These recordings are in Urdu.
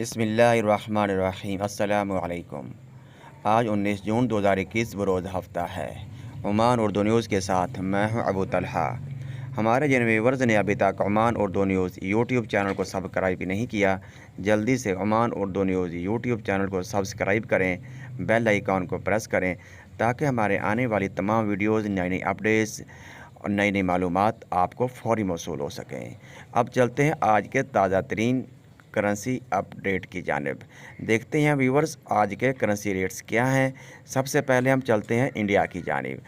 بسم اللہ الرحمن الرحیم۔ السلام علیکم۔ آج 19 جون 2021 بروز ہفتہ ہے۔ عمان اردو نیوز کے ساتھ میں ہوں ابو طلحہ۔ ہمارے جن ویورز نے ابھی تک Oman Urdu news YouTube channel کو سبسکرائب نہیں کیا، جلدی سے Oman Urdu news YouTube channel کو سبسکرائب کریں، بیل آئیکن کو پریس کریں تاکہ ہمارے آنے والی تمام ویڈیوز، نئی اپڈیٹس اور نئی معلومات آپ کو فوری موصول ہو سکیں۔ اب چلتے ہیں آج کے تازہ ترین کرنسی اپڈیٹ کی جانب۔ دیکھتے ہیں ویورز آج کے کرنسی ریٹس کیا ہیں۔ سب سے پہلے ہم چلتے ہیں انڈیا کی جانب۔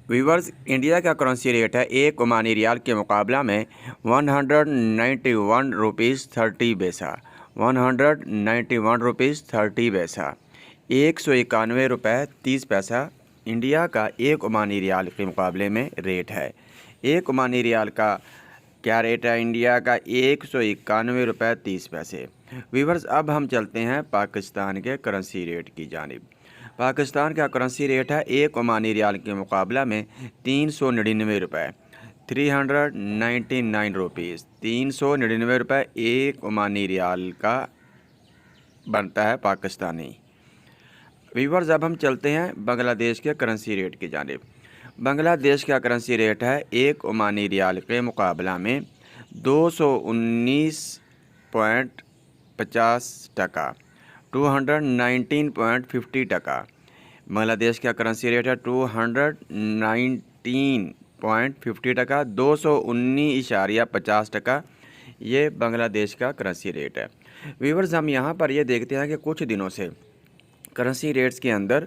ویورز، انڈیا کا کرنسی ریٹ ہے ایک عمانی ریال کے مقابلہ میں 191 روپیز 30 پیسہ 191 روپیز 30 پیسہ 191 روپے 30 پیسہ انڈیا کا ایک عمانی ریال کے مقابلے میں ریٹ ہے۔ ایک عمانی ریال کا کیا ریٹ ہے انڈیا کا؟ 191 روپے 30 پیسے۔ ویورز، اب ہم چلتے ہیں پاکستان کے کرنسی ریٹ کی جانب۔ پاکستان کا کرنسی ریٹ ہے ایک عمانی ریال کے مقابلہ میں 399 روپے 399 روپیز 399 روپے ایک عمانی ریال کا بنتا ہے پاکستانی۔ ویورز، اب ہم چلتے ہیں بنگلہ دیش کے کرنسی ریٹ کی جانب۔ بنگلہ دیش کا کرنسی ریٹ ہے ایک عمانی ریال کے مقابلہ میں 219.50 ٹکا 219.50 ٹکا۔ بنگلہ دیش کا کرنسی ریٹ ہے 219.50 ٹکا 219.50 ٹکا، یہ بنگلہ دیش کا کرنسی ریٹ ہے۔ ویورز، ہم یہاں پر یہ دیکھتے ہیں کہ کچھ دنوں سے کرنسی ریٹس کے اندر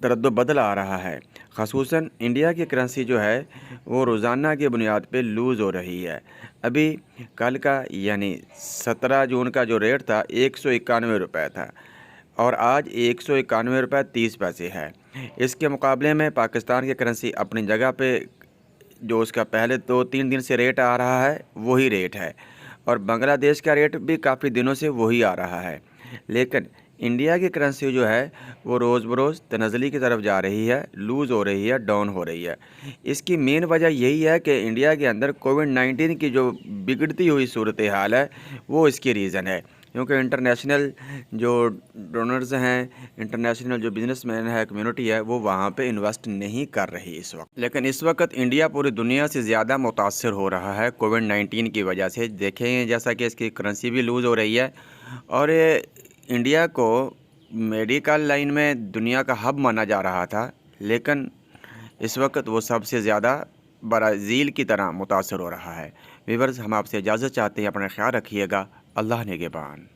تردد و بدل آ رہا ہے، خصوصاً انڈیا کی کرنسی جو ہے وہ روزانہ کی بنیاد پہ لوز ہو رہی ہے۔ ابھی کل کا یعنی 17 جون کا جو ریٹ تھا 191 روپے تھا اور آج 191 روپے 30 پیسے ہے۔ اس کے مقابلے میں پاکستان کی کرنسی اپنی جگہ پہ جو اس کا پہلے 2-3 دن سے ریٹ آ رہا ہے وہی ریٹ ہے، اور بنگلہ دیش کا ریٹ بھی کافی دنوں سے وہی آ رہا ہے، لیکن انڈیا کی کرنسی جو ہے وہ روز بروز تنزلی کی طرف جا رہی ہے، لوز ہو رہی ہے، ڈاؤن ہو رہی ہے۔ اس کی مین وجہ یہی ہے کہ انڈیا کے اندر کووڈ-19 کی جو بگڑتی ہوئی صورتحال ہے وہ اس کی ریزن ہے، کیونکہ انٹرنیشنل جو ڈونرز ہیں، انٹرنیشنل جو بزنس مین ہے، کمیونٹی ہے، وہ وہاں پہ انویسٹ نہیں کر رہی اس وقت۔ لیکن اس وقت انڈیا پوری دنیا سے زیادہ متاثر ہو رہا ہے کووڈ-19 کی وجہ سے۔ دیکھیں جیسا کہ اس کی کرنسی بھی لوز ہو رہی ہے، اور انڈیا کو میڈیکل لائن میں دنیا کا ہب مانا جا رہا تھا، لیکن اس وقت وہ سب سے زیادہ برازیل کی طرح متاثر ہو رہا ہے۔ ویورز، ہم آپ سے اجازت چاہتے ہیں، اپنا خیال رکھیے گا۔ اللہ نگہبان۔